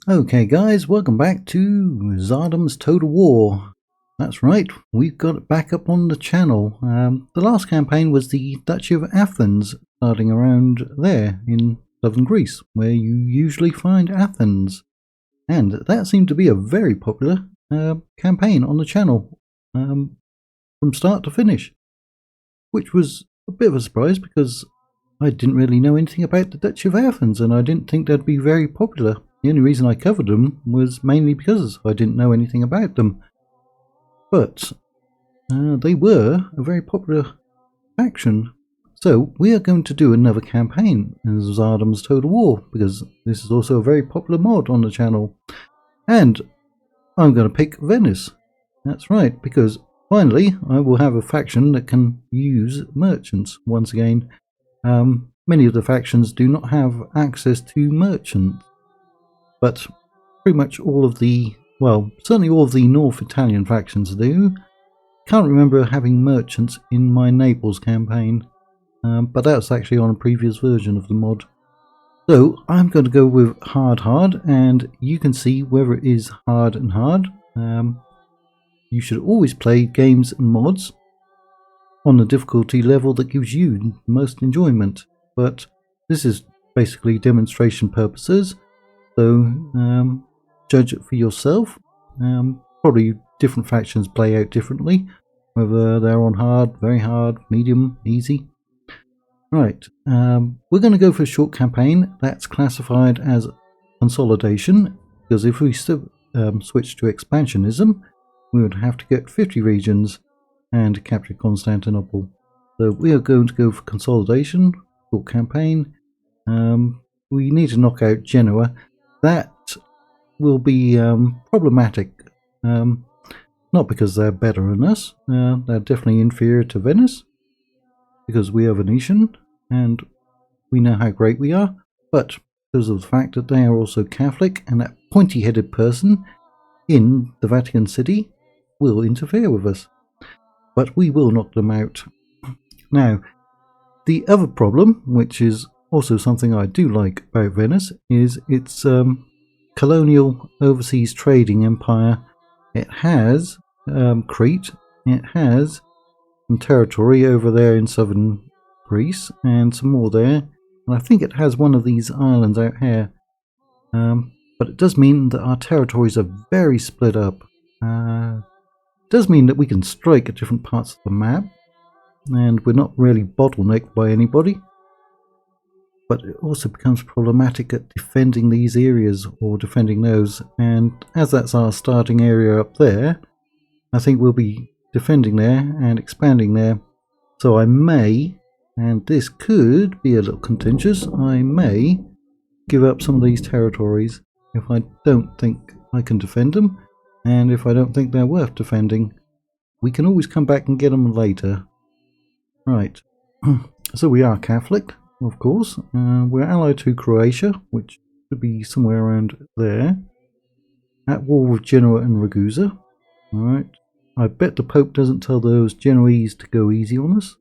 Okay guys, welcome back to Tsardoms Total War. That's right, we've got it back up on the channel. The last campaign was the Duchy of Athens, starting around there in southern Greece, where you usually find Athens. And that seemed to be a very popular campaign on the channel, from start to finish. Which was a bit of a surprise because I didn't really know anything about the Duchy of Athens and I didn't think they'd be very popular. The only reason I covered them was mainly because I didn't know anything about them. But they were a very popular faction. So we are going to do another campaign in Tsardoms Total War, because this is also a very popular mod on the channel. And I'm going to pick Venice. That's right, because finally I will have a faction that can use merchants once again. Many of the factions do not have access to merchants. But pretty much all of the, well, certainly all of the North Italian factions do. Can't remember having merchants in my Naples campaign, but that's actually on a previous version of the mod. So I'm going to go with hard, and you can see whether it is hard and hard. You should always play games and mods on the difficulty level that gives you the most enjoyment, but this is basically demonstration purposes. So judge it for yourself. Probably different factions play out differently, whether they're on hard, very hard, medium, easy. Right, we're going to go for a short campaign that's classified as consolidation, because if we switch to expansionism, we would have to get 50 regions and capture Constantinople. So we are going to go for consolidation, short campaign. We need to knock out Genoa. That will be problematic, not because they're better than us, they're definitely inferior to Venice, because we are Venetian, and we know how great we are, but because of the fact that they are also Catholic, and that pointy-headed person in the Vatican City will interfere with us. But we will knock them out. Now, the other problem, which is also something I do like about Venice, is its colonial overseas trading empire. It has Crete, it has some territory over there in southern Greece, and some more there, and I think it has one of these islands out here. But it does mean that our territories are very split up. It does mean that we can strike at different parts of the map, and we're not really bottlenecked by anybody. But it also becomes problematic at defending these areas or defending those, and as that's our starting area up there, I think we'll be defending there and expanding there. So I may, and this could be a little contentious, I may give up some of these territories if I don't think I can defend them, and if I don't think they're worth defending. We can always come back and get them later. Right, so we are Catholic, of course. We're allied to Croatia, which should be somewhere around there. At war with Genoa and Ragusa. Alright, I bet the Pope doesn't tell those Genoese to go easy on us.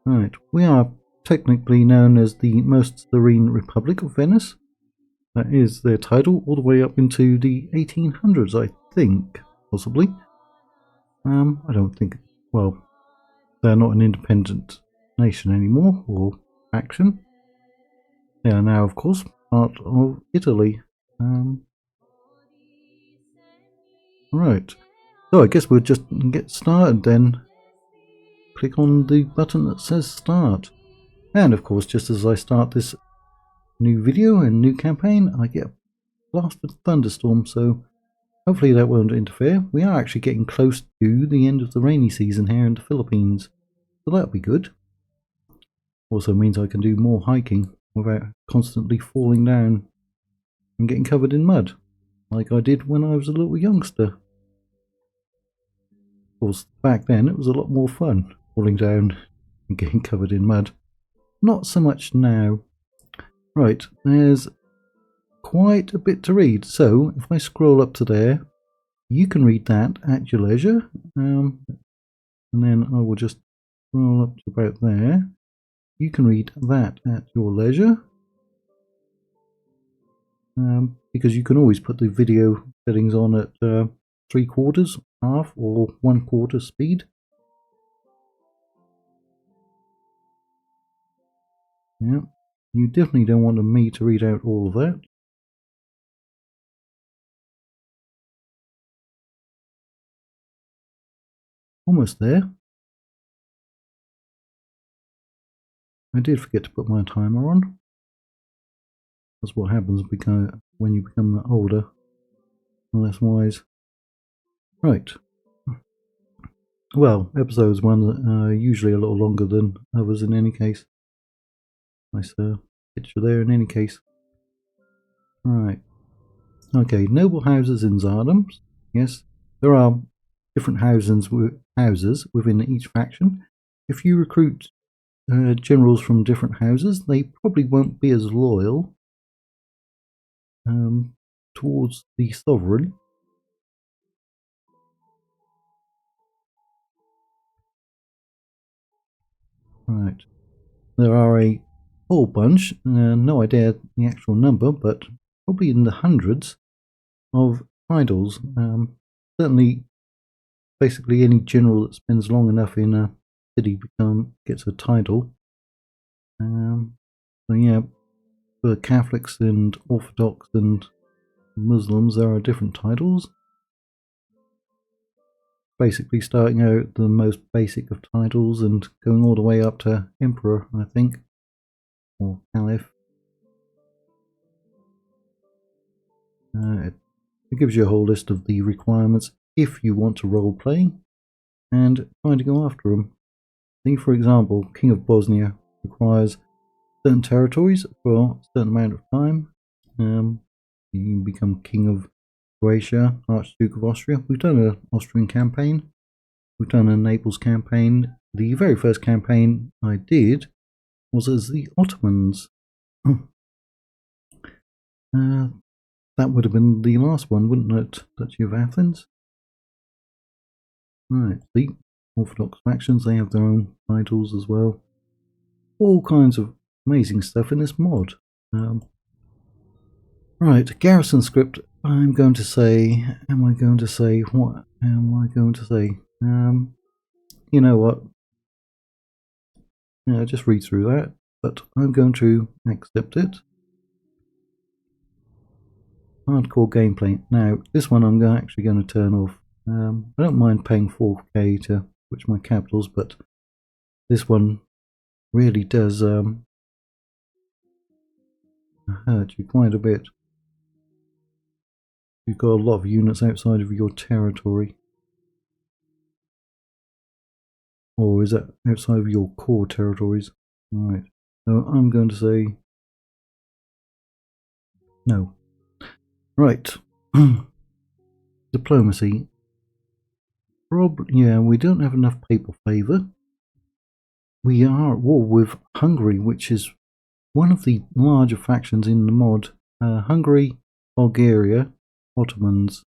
Right, we are technically known as the Most Serene Republic of Venice. That is their title, all the way up into the 1800s, I think, possibly. I don't think, well, they're not an independent nation anymore, or faction. They are now, of course, part of Italy. Right, so I guess we'll just get started then. Click on the button that says start. And of course, just as I start this new video and new campaign, I get a blasted thunderstorm, so hopefully that won't interfere. We are actually getting close to the end of the rainy season here in the Philippines, so that'll be good. Also means I can do more hiking without constantly falling down and getting covered in mud, like I did when I was a little youngster. Of course, back then it was a lot more fun falling down and getting covered in mud. Not so much now. Right, there's quite a bit to read, so if I scroll up to there, you can read that at your leisure, and then I will just scroll up to about there. You can read that at your leisure. because you can always put the video settings on at 3/4, half, or 1/4 speed. Yeah, you definitely don't want me to read out all of that. Almost there. I did forget to put my timer on. That's what happens when you become older and less wise. Right. Well, episodes 1 are usually a little longer than others in any case. Nice picture there in any case. Right. Okay, noble houses in Tsardoms. Yes, there are different houses within each faction. If you recruit generals from different houses, they probably won't be as loyal towards the sovereign. Right. There are a whole bunch, no idea the actual number, but probably in the hundreds of titles. Certainly, basically any general that spends long enough in a city gets a title. So yeah, for Catholics and Orthodox and Muslims, there are different titles. Basically starting out the most basic of titles and going all the way up to Emperor, I think, or Caliph. It gives you a whole list of the requirements if you want to role play and trying to go after them. See, for example, King of Bosnia requires certain territories for a certain amount of time. You can become King of Croatia, Archduke of Austria. We've done an Austrian campaign. We've done a Naples campaign. The very first campaign I did was as the Ottomans. That would have been the last one, wouldn't it? Duchy of Athens. Right, the Orthodox factions, they have their own titles as well. All kinds of amazing stuff in this mod. Right, garrison script. I'm going to say, what am I going to say? You know what? Yeah, just read through that, but I'm going to accept it. Hardcore gameplay. Now, this one I'm actually going to turn off. I don't mind paying 4K to switch my capitals, but this one really does hurt you quite a bit. You've got a lot of units outside of your territory. Or is that outside of your core territories? Right. So I'm going to say no. Right. Diplomacy. Yeah, we don't have enough papal favour. We are at war with Hungary, which is one of the larger factions in the mod. Hungary, Bulgaria, Ottomans,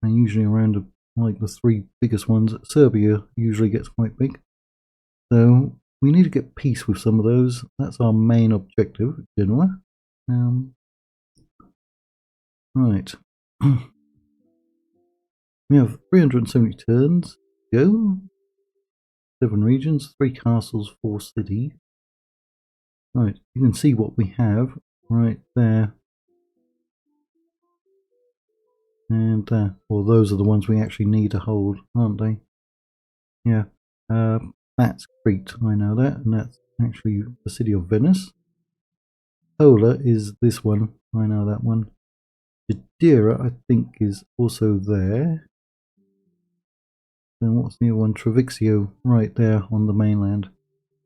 and usually around like the 3 biggest ones. Serbia usually gets quite big. So we need to get peace with some of those. That's our main objective, generally. Right. We have 370 turns to go. 7 regions, 3 castles, 4 cities. Right, you can see what we have right there. And, well, those are the ones we actually need to hold, aren't they? Yeah. That's Crete, I know that, and that's actually the city of Venice. Pola is this one, I know that one. Jadira, I think, is also there. Then what's the other one? Trevixio, right there on the mainland.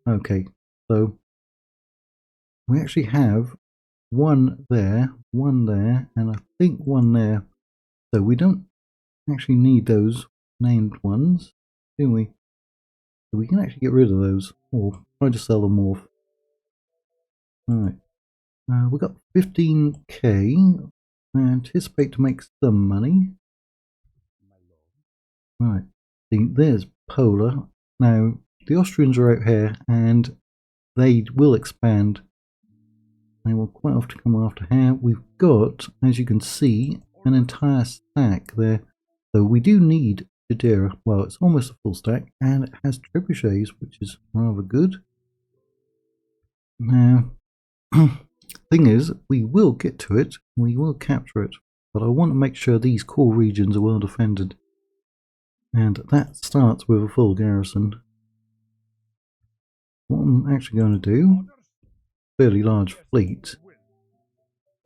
Okay, so we actually have one there, and I think one there. So we don't actually need those named ones, do we? So we can actually get rid of those, or try to sell them off. Alright, we got 15k. I anticipate to make some money. Right, see, there's Pola. Now, the Austrians are out here, and they will expand. They will quite often come after here. We've got, as you can see, an entire stack there. So we do need Jadira. Well, it's almost a full stack, and it has trebuchets, which is rather good. Now, thing is, we will get to it. We will capture it. But I want to make sure these core regions are well defended. And that starts with a full garrison. What I'm actually going to do, fairly large fleet,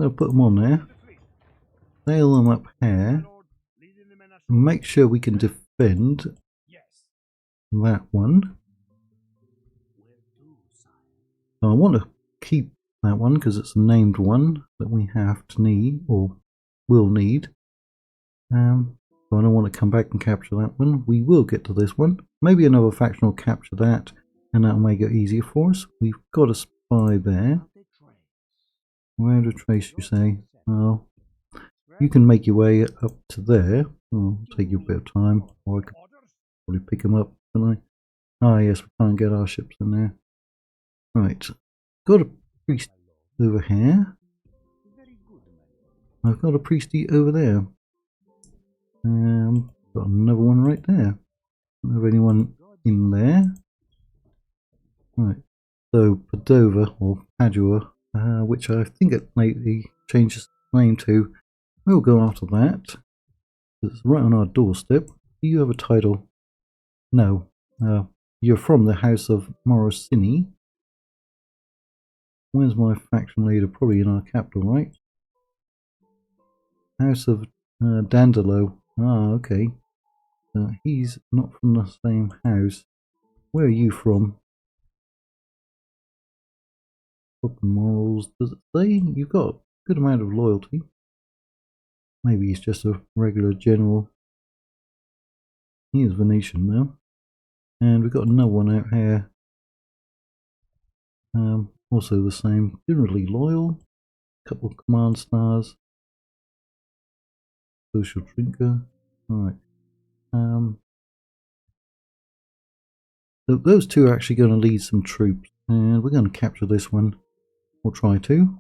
I'll put them on there, sail them up here, make sure we can defend that one. So I want to keep that one because it's a named one that we have to need, or will need. So I don't want to come back and capture that one. We will get to this one. Maybe another faction will capture that, and that'll make it easier for us. We've got a spy there. Where to trace, you say? Well, you can make your way up to there. It'll take you a bit of time, or I could probably pick them up, couldn't I? Ah, yes, we can't get our ships in there. Right, got a priest over here. I've got a priesty over there. Got another one right there. Don't have anyone in there. Right, so Padova or Padua, which I think it lately changed its name to. We'll go after that. It's right on our doorstep. Do you have a title? No. You're from the House of Morosini. Where's my faction leader? Probably in our capital, right? House of Dandolo. Ah, okay. He's not from the same house. Where are you from? Proper morals. Does it say? You've got a good amount of loyalty. Maybe he's just a regular general. He is Venetian now. And we've got another one out here. Also the same. Generally loyal. Couple of command stars. Social drinker. Alright. So those two are actually going to lead some troops. And we're going to capture this one. We'll try to.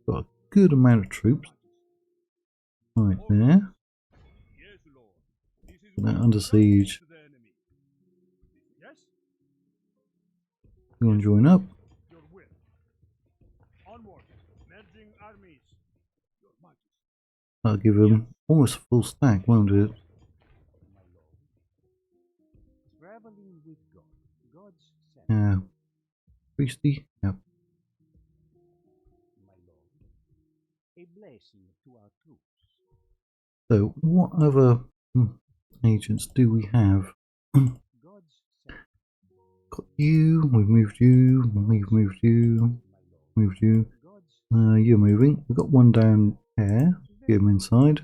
Got a good amount of troops. Right there. Put that under siege. You want to join up? I'll give him almost a full stack, won't it? Yeah. Priesty? Yep. So, what other agents do we have? Got you, we've moved you, we've moved you, moved you. You're moving. We've got one down here. Get him inside.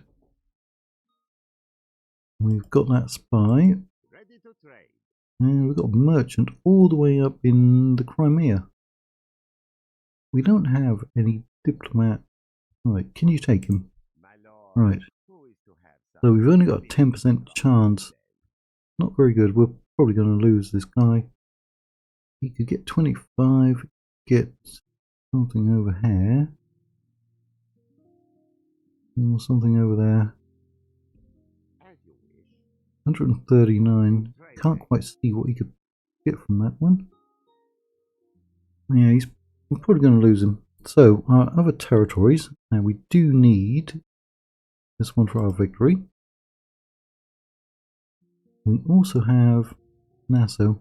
We've got that spy. And we've got a merchant all the way up in the Crimea. We don't have any diplomat. Right, can you take him? Right. So we've only got a 10% chance. Not very good. We're probably going to lose this guy. He could get 25, get something over here. Or something over there. 139. Can't quite see what he could get from that one. Yeah, we're probably going to lose him. So, our other territories. Now, we do need this one for our victory. We also have Nassau. I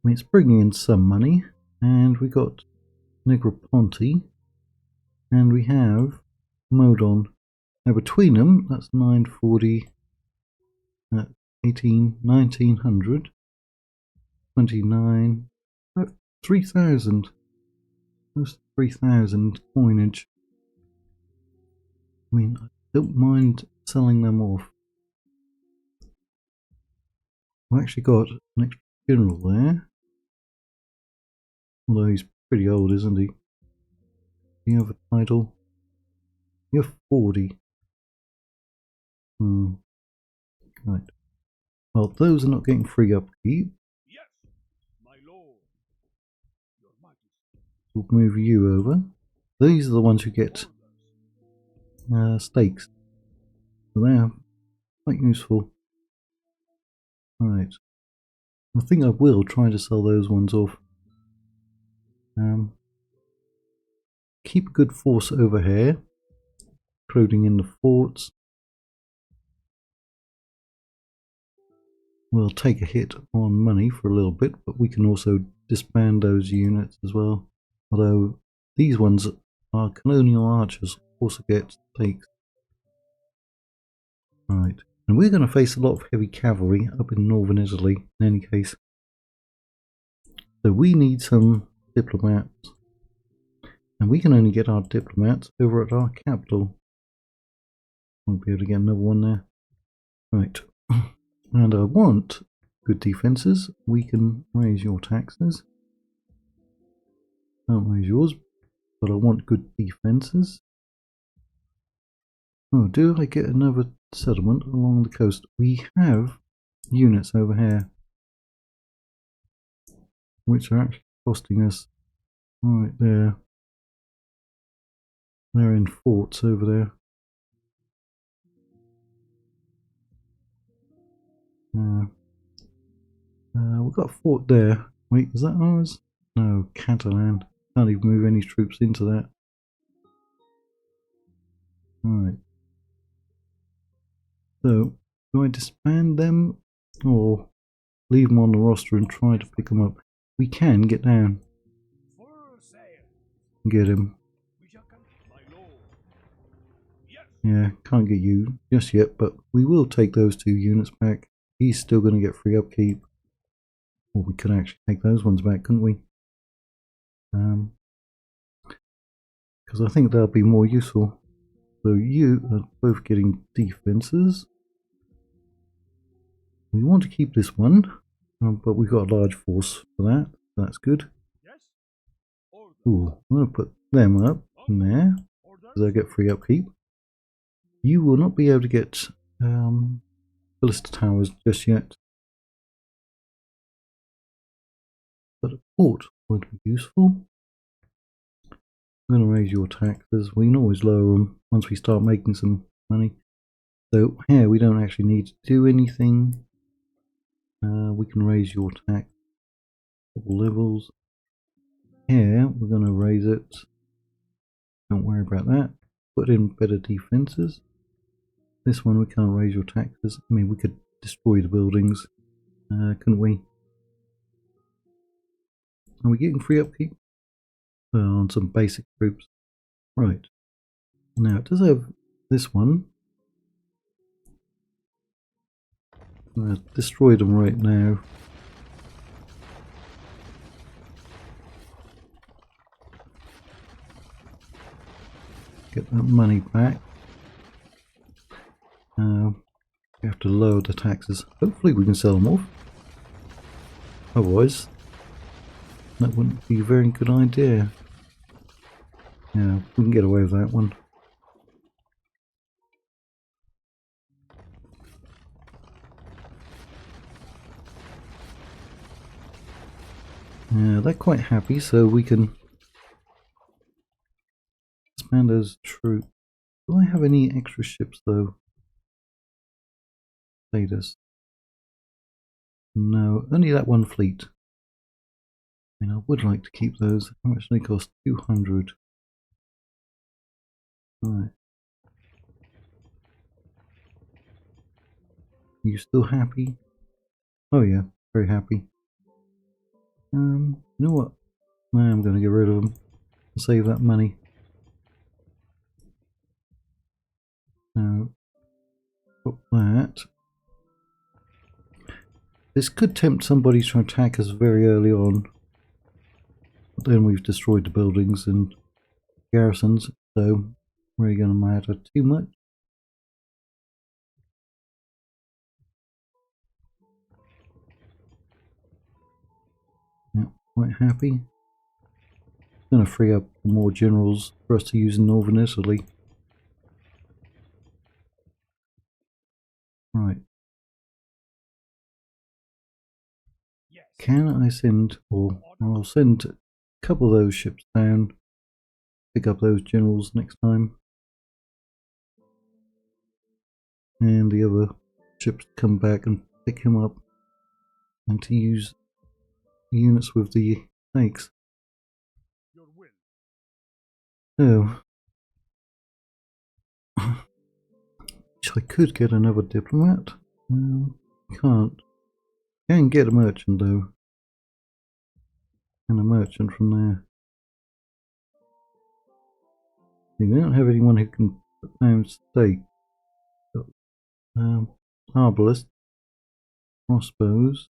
mean, it's bringing in some money. And we got Negroponte. And we have Modon. Now, between them, that's 940, 18, 1900, 29, 3000. That's 3000 coinage. I mean, I don't mind selling them off. I've actually got an extra general there. Although he's pretty old, isn't he? Do you have a title? You're 40. Right. Well, those are not getting free upkeep. Yes, my lord. Your Majesty. we'll move you over. These are the ones who get stakes. So they are quite useful. Right. I think I will try to sell those ones off. Keep a good force over here, including in the forts. We'll take a hit on money for a little bit, but we can also disband those units as well. Although these ones are colonial archers, also get stakes. Right, and we're going to face a lot of heavy cavalry up in northern Italy in any case. So we need some diplomats. And we can only get our diplomats over at our capital. Won't be able to get another one there. Right. And I want good defences. We can raise your taxes. Can't raise yours, but I want good defences. Oh, do I get another settlement along the coast? We have units over here, which are actually costing us right there. They're in forts over there. We've got a fort there. Wait, is that ours? No, Catalan. Can't even move any troops into that. Alright. So, do I disband them or leave them on the roster and try to pick them up? We can get down. Get him. Yeah, can't get you just yet, but we will take those 2 units back. He's still going to get free upkeep. Or we could actually take those ones back, couldn't we? Because I think they'll be more useful. So you are both getting defences. We want to keep this one, but we've got a large force for that. So that's good. Ooh, I'm going to put them up in there, because they'll get free upkeep. You will not be able to get ballista towers just yet. But a port would be useful. I'm going to raise your taxes. We can always lower them once we start making some money. So here we don't actually need to do anything. We can raise your tax couple levels. Here we're going to raise it. Don't worry about that. Put in better defences. This one we can't raise your taxes. I mean, we could destroy the buildings, couldn't we? Are we getting free upkeep? On some basic troops. Right. Now it does have this one. I'm going to destroy them right now. Get that money back. We have to lower the taxes. Hopefully we can sell them off. Otherwise, that wouldn't be a very good idea. Yeah, we can get away with that one. Yeah, they're quite happy, so we can expand those troops. Do I have any extra ships though? Status. No, only that one fleet. I mean, I would like to keep those. How much do they cost? 200. Right. You still happy? Oh yeah, very happy. You know what? I'm going to get rid of them and save that money. Now, put that. This could tempt somebody to attack us very early on. But then we've destroyed the buildings and garrisons, so really going to matter too much. Yeah, quite happy. Going to free up more generals for us to use in northern Italy. Right. Can I send, or I'll send couple of those ships down. Pick up those generals next time. And the other ships come back and pick him up. And to use units with the snakes. So, I could get another diplomat. Can't. Can get a merchant though. And a merchant from there. See, we don't have anyone who can put down stake. Arbalist, crossbows,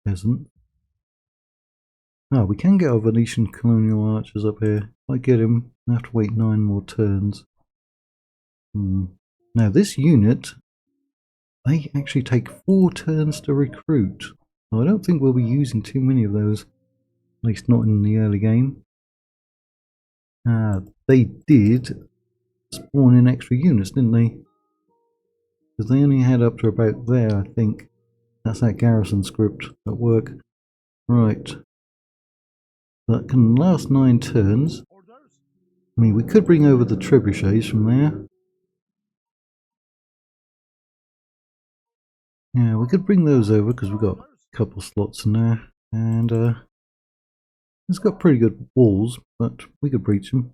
peasant. We can get our Venetian colonial archers up here. If I get him, I have to wait 9 more turns. Now this unit, they actually take 4 turns to recruit. I don't think we'll be using too many of those, at least not in the early game. They did spawn in extra units, didn't they? Because they only had up to about there, I think. That's that garrison script at work. Right. That can last 9 turns. I mean, we could bring over the trebuchets from there. Yeah, we could bring those over because we've got a couple slots in there. And it's got pretty good walls, but we could breach them.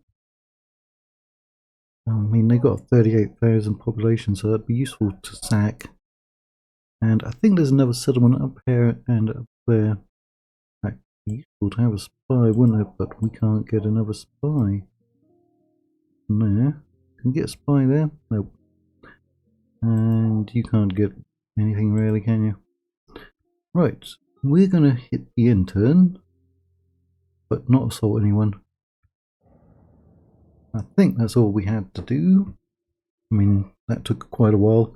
I mean, they've got a 38,000 population, so that'd be useful to sack. And I think there's another settlement up here and up there. That'd be useful to have a spy, wouldn't it? But we can't get another spy. There. Can we get a spy there? Nope. And you can't get anything really, can you? Right. We're going to hit the end turn, but not assault anyone. I think that's all we had to do. I mean, that took quite a while.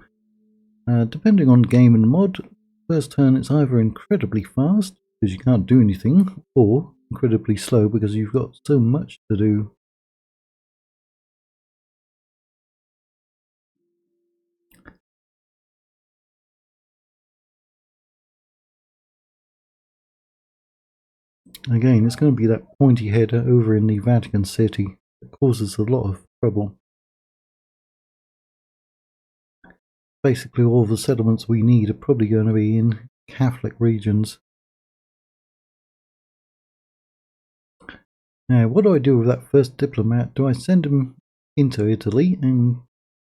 Depending on game and mod, first turn it's either incredibly fast, because you can't do anything, or incredibly slow because you've got so much to do. Again, it's going to be that pointy head over in the Vatican City that causes a lot of trouble. Basically, all the settlements we need are probably going to be in Catholic regions. Now, what do I do with that first diplomat? Do I send him into Italy and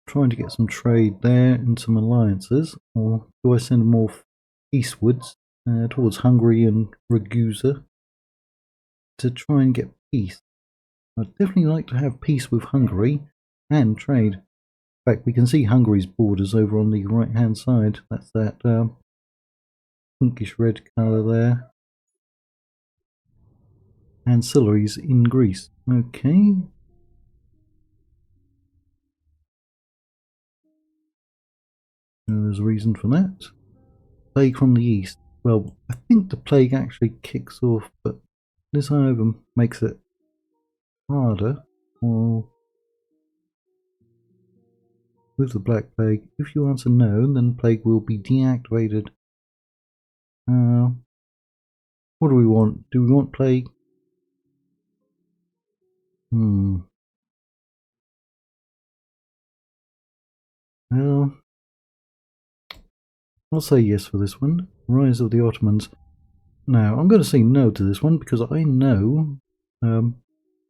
trying to get some trade there and some alliances, or do I send him off eastwards towards Hungary and Ragusa to try and get peace? I'd definitely like to have peace with Hungary and trade. In fact, we can see Hungary's borders over on the right hand side. That's that pinkish red colour there. Ancillaries in Greece. Okay. There's a reason for that. Plague from the east. Well, I think the plague actually kicks off, but this either makes it harder or with the black plague. If you answer no, then plague will be deactivated. What do we want? Do we want plague? Well, I'll say yes for this one. Rise of the Ottomans. Now, I'm going to say no to this one because I know,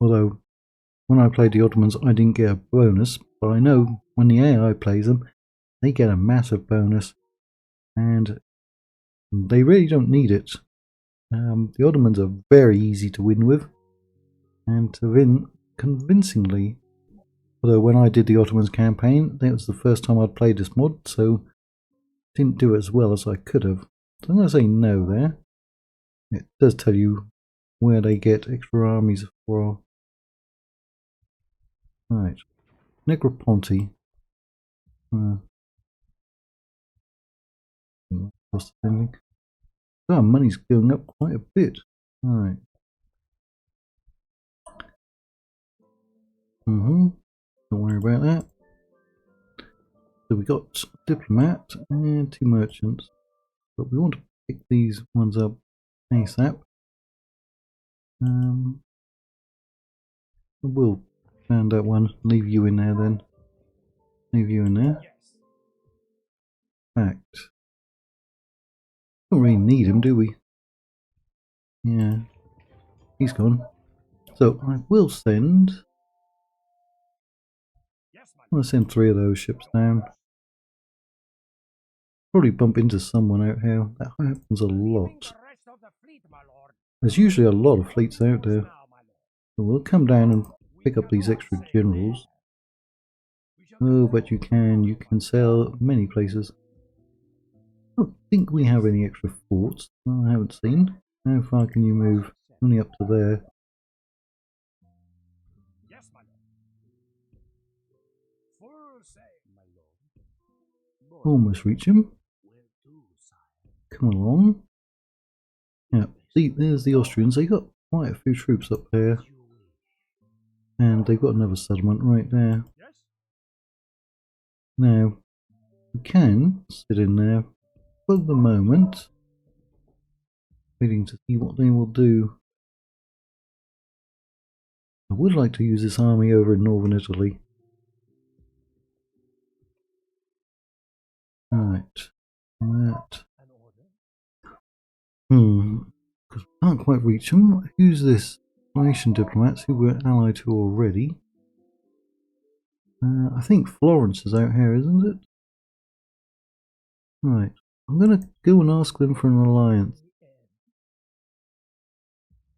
although when I played the Ottomans I didn't get a bonus, but I know when the AI plays them, they get a massive bonus, and they really don't need it. The Ottomans are very easy to win with, and to win convincingly. Although when I did the Ottomans campaign, that was the first time I'd played this mod, so didn't do it as well as I could have. So I'm going to say no there. It does tell you where they get extra armies for. Right. Negroponte. Cost anything. Oh, money's going up quite a bit. Right. Don't worry about that. So we got diplomat and 2 merchants, but we want to pick these ones up ASAP. We'll found that one. Leave you in there then. Leave you in there. Fact. Don't really need him, do we? Yeah. He's gone. So I will send. I'm gonna send 3 of those ships down. Probably bump into someone out here. That happens a lot. There's usually a lot of fleets out there. So we'll come down and pick up these extra generals. Oh, but you can sell many places. I don't think we have any extra forts. I haven't seen. How far can you move? Only up to there. Almost reach him. Come along. Yeah, see, there's the Austrians. They got quite a few troops up there. And they've got another settlement right there. Now, we can sit in there for the moment, waiting to see what they will do. I would like to use this army over in northern Italy. Right. That. Because we can't quite reach them. Who's this? Croatian diplomats who we're allied to already. I think Florence is out here, isn't it? Right. I'm going to go and ask them for an alliance.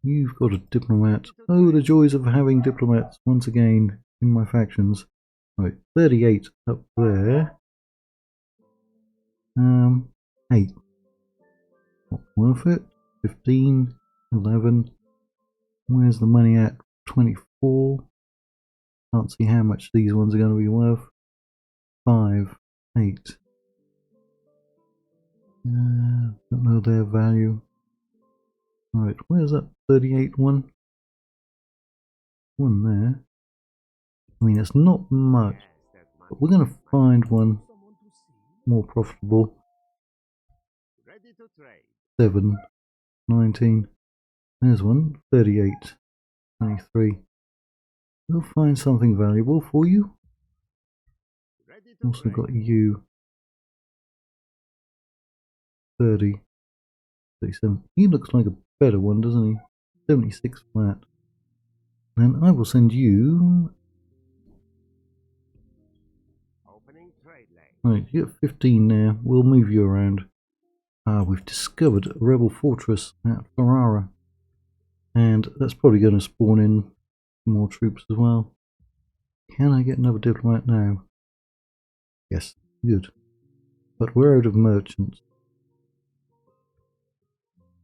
You've got a diplomat. Oh, the joys of having diplomats once again in my factions. Right, 38 up there. 8. Not worth it. 15, 11. Where's the money at? 24. Can't see how much these ones are going to be worth. 5, 8. Don't know their value. Right, where's that 38 one? One there. I mean, it's not much, but we're going to find one more profitable. 7, 19. There's one. 38, 23. We'll find something valuable for you. Also got you. 30, 37. He looks like a better one, doesn't he? 76 flat. Then I will send you. Right, you get 15 there. We'll move you around. We've discovered a rebel fortress at Ferrara. And that's probably going to spawn in more troops as well. Can I get another diplomat now? Yes, good. But we're out of merchants.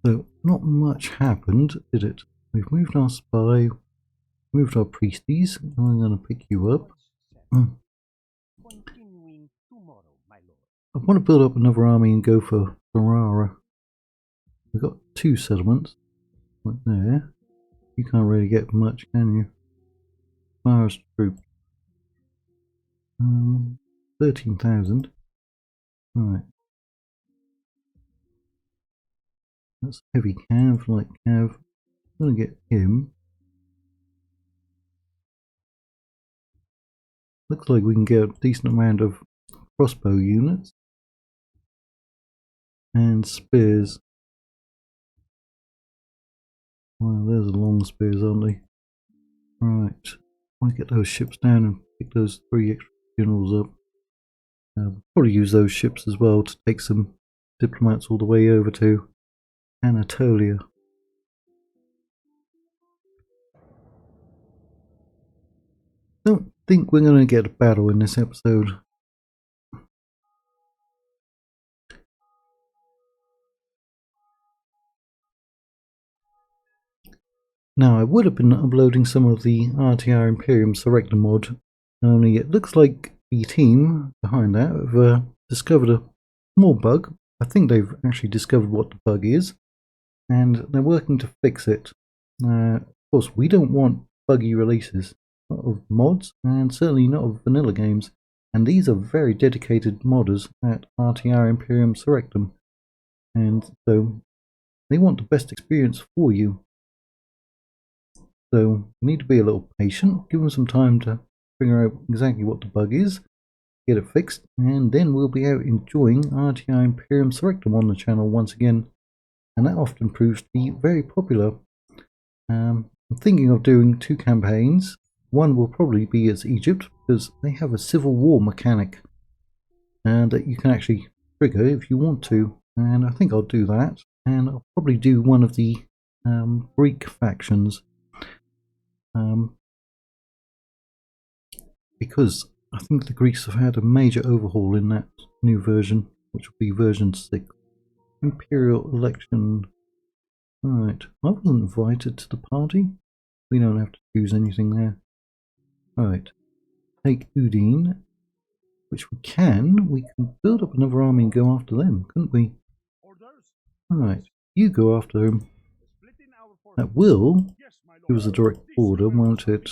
So, not much happened, did it? We've moved our spy, moved our priesties. I'm going to pick you up. I want to build up another army and go for Ferrara. We've got 2 settlements right there. You can't really get much, can you? Forest troops. 13,000. Right. That's heavy cav, like cav. I'm going to get him. Looks like we can get a decent amount of crossbow units. And spears. Wow, there's a long spears, aren't they? Right. I want to get those ships down and pick those 3 extra generals up. Probably use those ships as well to take some diplomats all the way over to Anatolia. Don't think we're going to get a battle in this episode. Now, I would have been uploading some of the RTR Imperium Surrector mod, only it looks like the team behind that have discovered a small bug. I think they've actually discovered what the bug is, and they're working to fix it. Of course, we don't want buggy releases of mods, and certainly not of vanilla games, and these are very dedicated modders at RTR Imperium Surrectum. and so they want the best experience for you. So you need to be a little patient, give them some time to figure out exactly what the bug is, get it fixed, and then we'll be out enjoying RTI Imperium Selectum on the channel once again, and that often proves to be very popular. I'm thinking of doing 2 campaigns. One will probably be as Egypt, because they have a civil war mechanic and that you can actually trigger if you want to, and I think I'll do that. And I'll probably do one of the Greek factions, because I think the Greeks have had a major overhaul in that new version, which will be version 6. Imperial election. Right, I wasn't invited to the party. We don't have to choose anything there. Right, take Udine, which we can build up another army and go after them, couldn't we? Alright, you go after them. That will give us a direct border, won't it,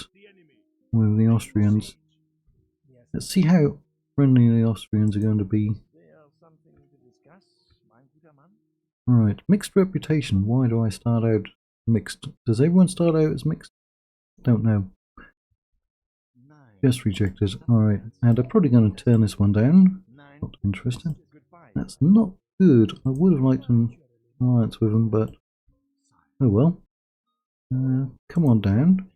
with the Austrians. Let's see how friendly the Austrians are going to be. Right, mixed reputation. Why do I start out mixed? Does everyone start out as mixed? Don't know. Just rejected. Alright, and I'm probably going to turn this one down. Not interested. That's not good. I would have liked an alliance with them, but oh well. Come on down.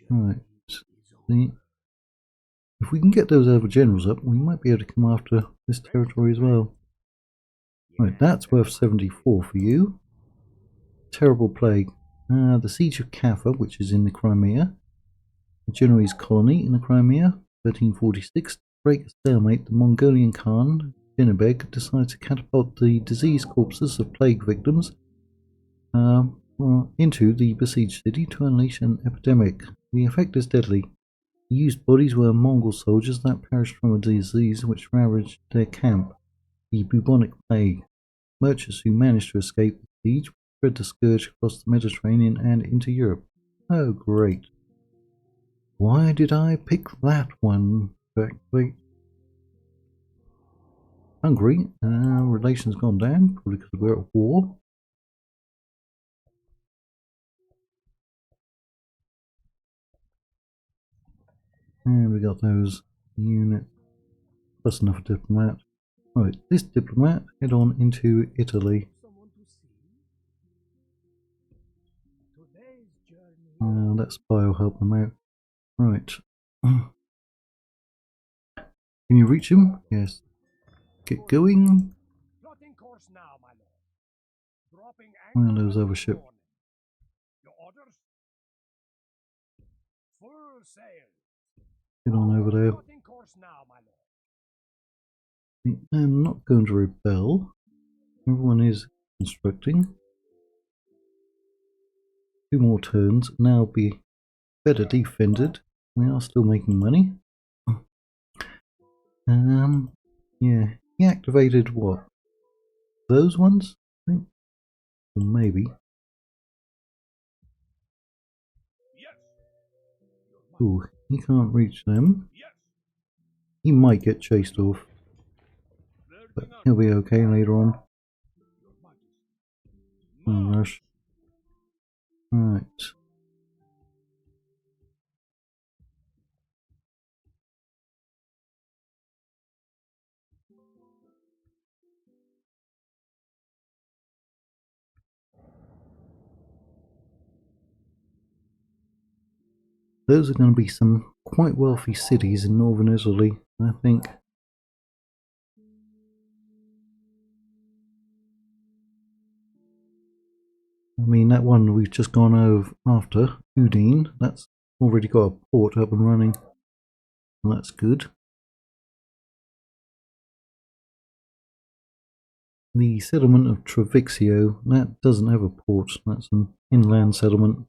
Right. See, if we can get those other generals up, we might be able to come after this territory as well. Right, that's worth 74 for you. Terrible plague. The siege of Kaffa, which is in the Crimea. The Genoese colony in the Crimea, 1346. To break a stalemate, the Mongolian Khan, Jinibeg, decides to catapult the diseased corpses of plague victims into the besieged city to unleash an epidemic. The effect is deadly. The used bodies were Mongol soldiers that perished from a disease which ravaged their camp, the bubonic plague. Merchants who managed to escape the siege spread the scourge across the Mediterranean and into Europe. Oh, great. Why did I pick that one? Exactly. Hungary, relations gone down, probably because we're at war. And we got those units, plus another diplomat. Right, this diplomat, head on into Italy. That spy will help them out. Right. Can you reach him? Yes. Get going. And those other ships. Get on over there. I'm not going to rebel. Everyone is constructing. 2 more turns. Now be better defended. We are still making money. Yeah. He activated what? Those ones? I think. Or maybe. Ooh, he can't reach them. He might get chased off. But he'll be okay later on. Oh, rush. Right. Those are going to be some quite wealthy cities in northern Italy, I think. I mean, that one we've just gone over after, Udine, that's already got a port up and running. And that's good. The settlement of Trevixio, that doesn't have a port, that's an inland settlement.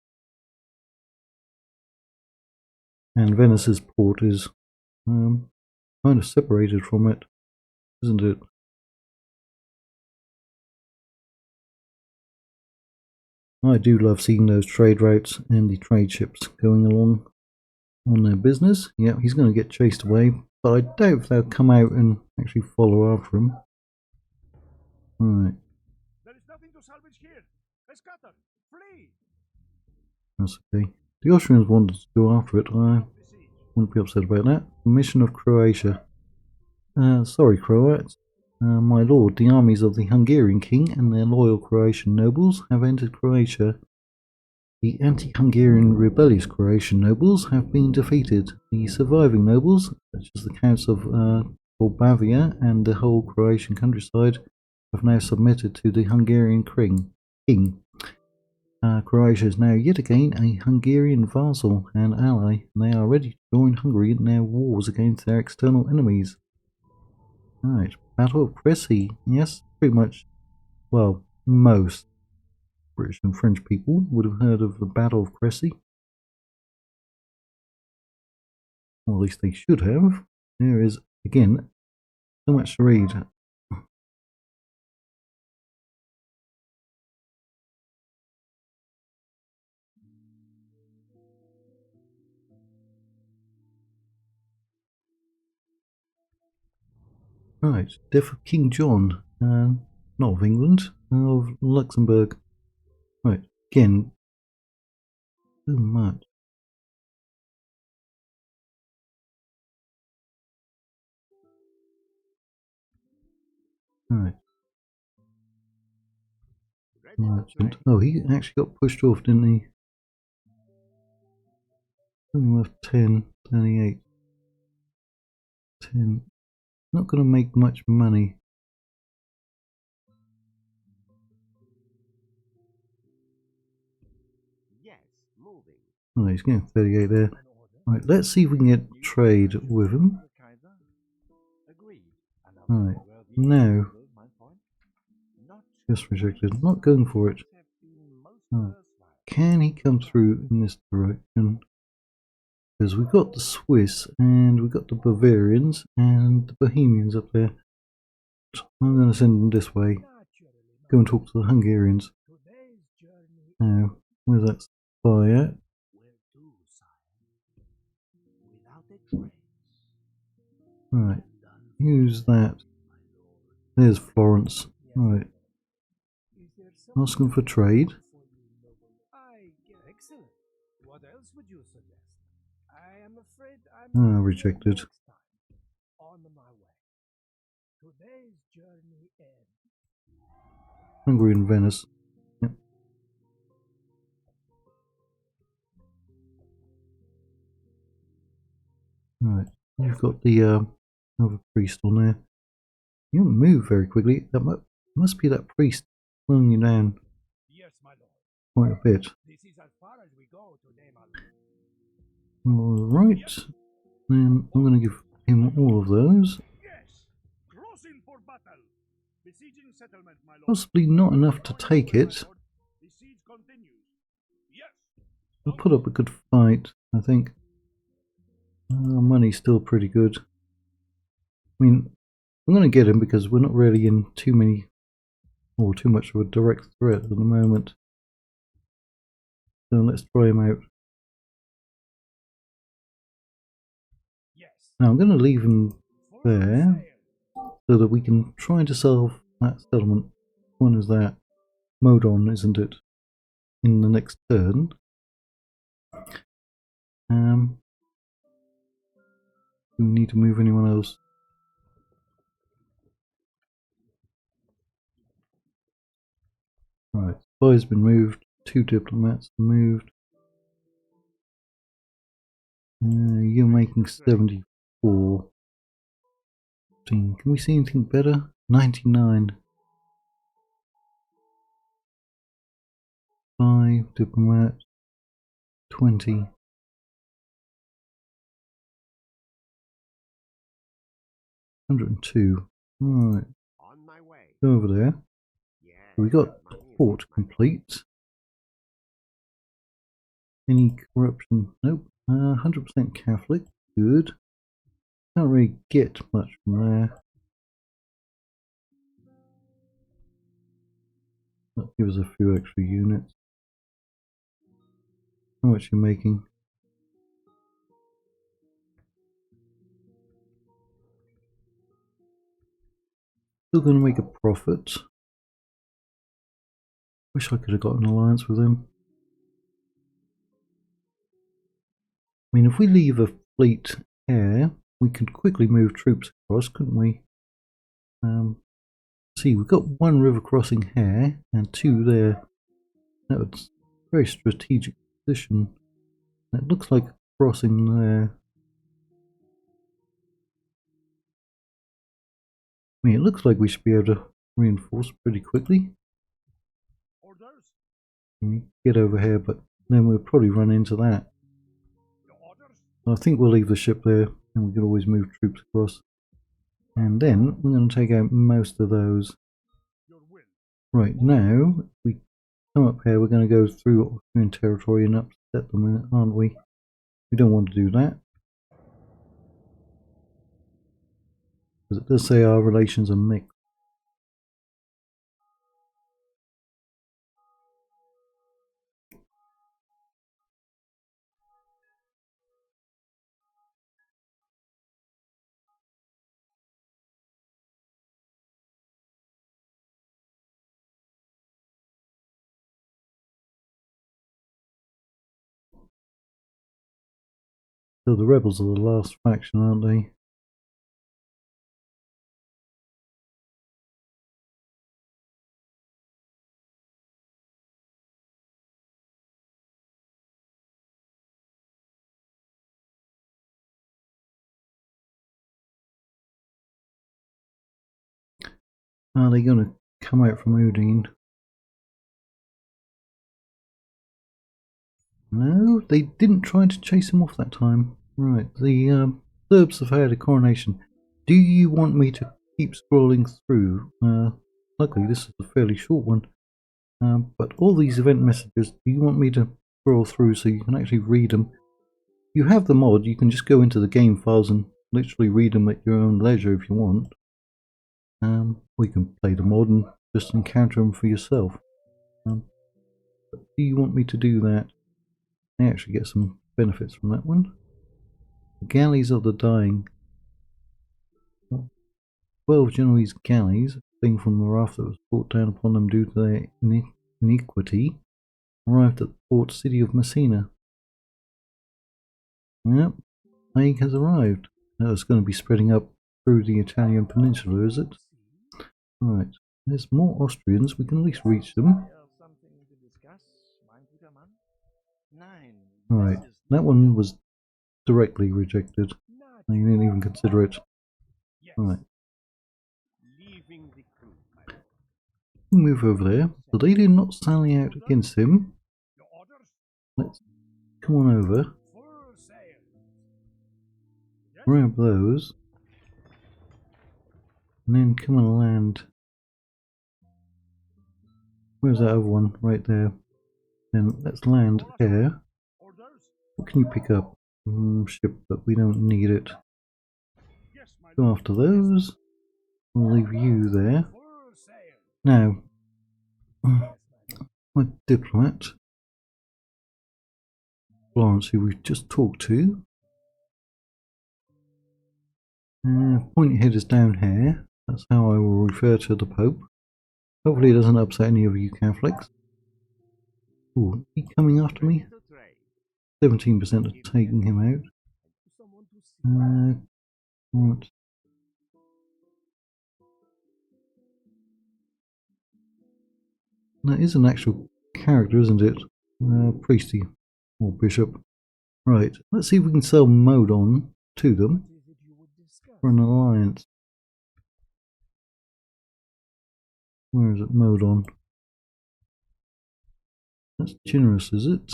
And Venice's port is kind of separated from it, isn't it? I do love seeing those trade routes and the trade ships going along on their business. Yeah, he's going to get chased away, but I doubt if they'll come out and actually follow after him. Right. There is nothing to salvage here. Scatter! Flee! That's okay. The Austrians wanted to go after it. I wouldn't be upset about that. The mission of Croatia. Sorry, Croats. My lord, the armies of the Hungarian king and their loyal Croatian nobles have entered Croatia. The anti-Hungarian rebellious Croatian nobles have been defeated. The surviving nobles, such as the counts of Moldavia and the whole Croatian countryside, have now submitted to the Hungarian king. Croatia is now yet again a Hungarian vassal and ally, and they are ready to join Hungary in their wars against their external enemies. Right, Battle of Crécy. Yes, pretty much, well, most British and French people would have heard of the Battle of Crécy. Or at least they should have. There is, again, so much to read. Right, death of King John, not of England, of Luxembourg. Right, again, so much. Right. Merchant. Oh, he actually got pushed off, didn't he? Only worth 10, 38, 10. Not going to make much money. Oh, he's getting 38 there. Right, let's see if we can get trade with him. Right, no. Just rejected. Not going for it. Oh. Can he come through in this direction? Because we've got the Swiss and we've got the Bavarians and the Bohemians up there. I'm going to send them this way. Go and talk to the Hungarians. Now, where's that spy at? Right, who's that? There's Florence. Right. Asking for trade. Rejected. Hungary and Venice. Yep. Right, you've got the other priest on there. You don't move very quickly. That must be that priest slowing you down quite a bit. Alright, then I'm going to give him all of those. Possibly not enough to take it. I'll put up a good fight, I think. Money's still pretty good. I mean, I'm going to get him because we're not really in too much of a direct threat at the moment. So let's try him out. Now I'm going to leave him there so that we can try to solve that settlement. One is that Modon, isn't it? In the next turn. Do we need to move anyone else? Right, spy's been moved. 2 diplomats moved. You're making 74. Can we see anything better? 99. 5 diplomat. 20. 102. Right. Go over there. We got port complete. Any corruption? Nope. 100% Catholic. Good. Can't really get much from there. That gives us a few extra units. How much are you making? Still going to make a profit. Wish I could have got an alliance with them. I mean, if we leave a fleet here, we could quickly move troops across, couldn't we? See, we've got one river crossing here and two there. That was a very strategic position. It looks like a crossing there. I mean, it looks like we should be able to reinforce pretty quickly. Orders? Get over here, but then we'll probably run into that. Your orders? I think we'll leave the ship there and we can always move troops across. And then we're going to take out most of those. Your will. Right, now, we come up here, we're going to go through Austrian territory and upset them, aren't we? We don't want to do that. Because it does say our relations are mixed. So the rebels are the last faction, aren't they? Are they going to come out from Udine? No, they didn't try to chase him off that time. Right, the Serbs have had a coronation. Do you want me to keep scrolling through? Luckily, this is a fairly short one. But all these event messages, do you want me to scroll through so you can actually read them? You have the mod, you can just go into the game files and literally read them at your own leisure if you want. We can play the mod and just encounter them for yourself. But do you want me to do that? I actually get some benefits from that one. The galleys of the dying. 12 Genoese galleys, fleeing from the raft that was brought down upon them due to their iniquity, arrived at the port city of Messina. Yep, plague has arrived. Now it's going to be spreading up through the Italian peninsula, is it? Right, there's more Austrians, we can at least reach them. Right, that one was directly rejected. You didn't even consider it. Right. Move over there. So they did not sally out against him. Let's come on over. Grab those. And then come on land. Where's that other one? Right there. Then let's land here. What can you pick up? Ship, but we don't need it. Go after those. We'll leave you there. Now, my diplomat, Florence, who we've just talked to. Point head is down here. That's how I will refer to the Pope. Hopefully it doesn't upset any of you Catholics. Ooh, is he coming after me? 17% of taking him out. What? That is an actual character, isn't it? Priesty or bishop. Right, let's see if we can sell Modon to them for an alliance. Where is it? Modon. That's generous, is it?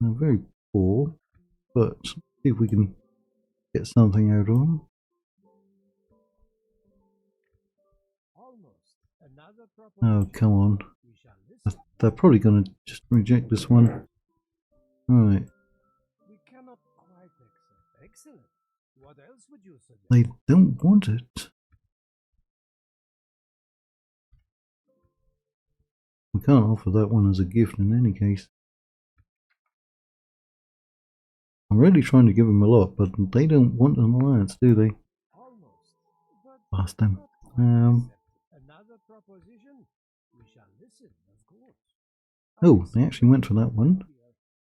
Very poor, but see if we can get something out of them. Oh, come on. They're probably going to just reject this one. Right. They don't want it. We can't offer that one as a gift in any case. I'm really trying to give them a lot, but they don't want an alliance, do they? Blast them. Oh, they actually went for that one.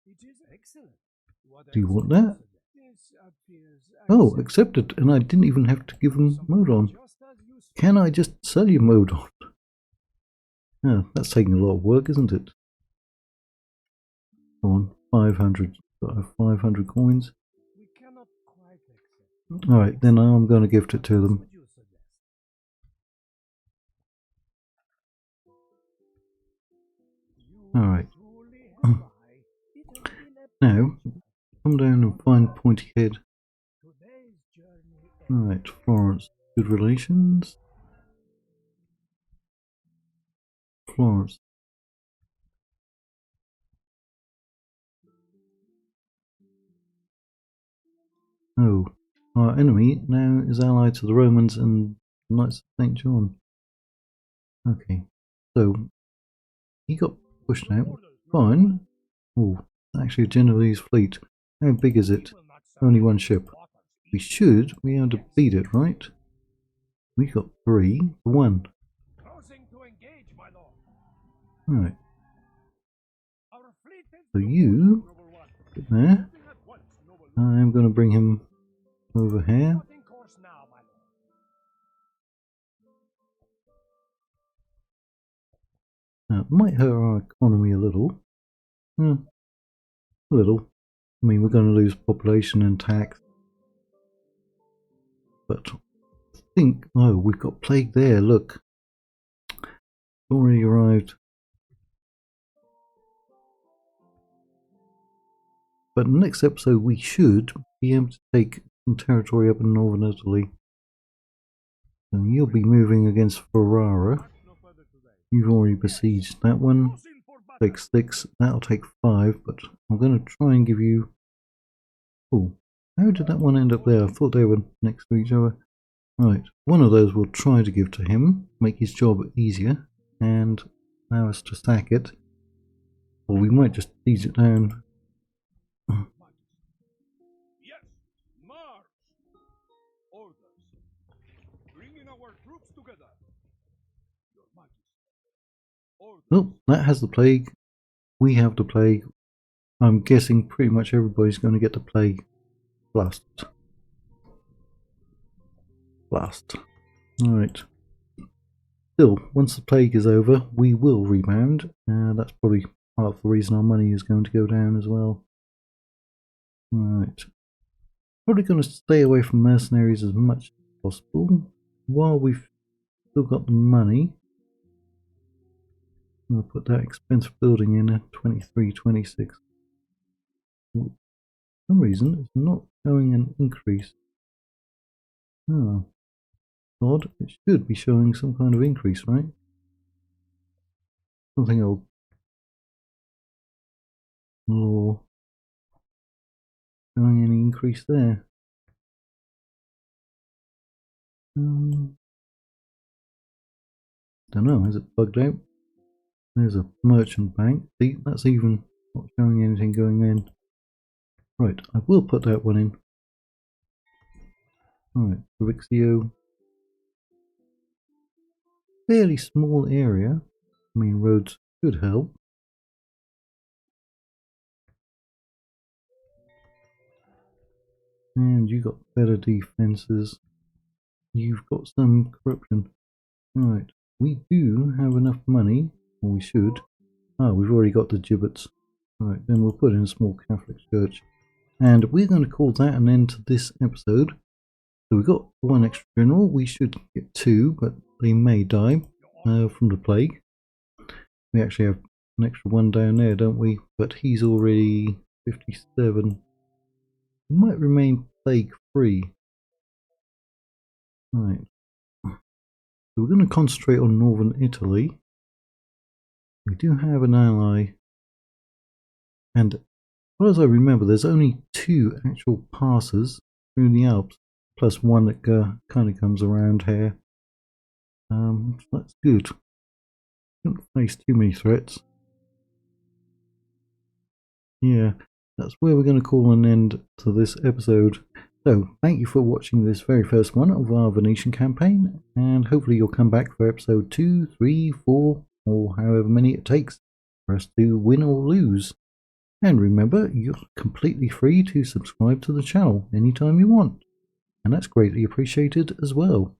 It is excellent. What Do you else want would that? This appears Oh, acceptable. accepted, and I didn't even have to give them mode on. Just as useful. Can I just sell you mode on? Oh, that's taking a lot of work, isn't it? Come on, 500. 500 coins. We cannot quite accept. Alright, then I'm going to gift it to What them. would you suggest? You Alright. truly have I. It has been a Now, pleasure. come down and find Pointy Head. Today's journey Alright, Florence. Good relations. Florence. Oh, our enemy now is allied to the Romans and Knights of St. John. Okay, so he got pushed out. Fine. Oh, actually a Genoese fleet. How big is it? Only one ship. We should be able to beat it, right? We got 3 for 1. closing to engage, my lord. Right, Our fleet is so you noble one. get there. Moving at once, noble lord. I'm going to bring him over here. Plotting course now, my lord. Might hurt our economy a little. A little. I mean, we're going to lose population and tax. But I think... Oh, we've got plague there, look. Already arrived. But in the next episode we should be able to take some territory up in northern Italy. And you'll be moving against Ferrara. No further today. You've already besieged that one. Close in for battle. Takes 6. That'll take 5, but I'm going to try and give you... Oh, how did that one end up there? I thought they were next to each other. Right, one of those we'll try to give to him, make his job easier, and allow us to sack it. Or we might just siege it down. Yes, march. Orders. Bringing our troops together. Your Majesty. Orders. Oh, that has the plague. We have the plague. I'm guessing pretty much everybody's going to get the plague. Blast. Blast. Alright. Still, once the plague is over, we will rebound. That's probably part of the reason our money is going to go down as well. Alright. Probably going to stay away from mercenaries as much as possible. While we've still got the money, I'm going to put that expensive building in at 23, 26. For some reason, it's not showing an increase. Oh. Odd. It should be showing some kind of increase, right? Something old. Or showing any increase there. Don't know, has it bugged out? There's a merchant bank. See, that's even not showing anything going in. Right, I will put that one in. Alright, Provixio. Fairly small area. I mean, roads could help. And you got better defenses. You've got some corruption. Right, we do have enough money, or we should. Ah, we've already got the gibbets. Right, then we'll put in a small Catholic church. And we're going to call that an end to this episode. So we've got 1 extra general. We should get 2, but they may die from the plague. We actually have an extra 1 down there, don't we? But he's already 57. He might remain plague free. Right. So we're going to concentrate on northern Italy. We do have an ally. And as far as I remember, there's only 2 actual passes through the Alps, plus 1 that kind of comes around here. So that's good. Don't face too many threats. Yeah, that's where we're going to call an end to this episode. So, thank you for watching this very first one of our Venetian campaign, and hopefully you'll come back for episode 2, 3, 4, or however many it takes. for us to win or lose. And remember, you're completely free to subscribe to the channel anytime you want, and that's greatly appreciated as well.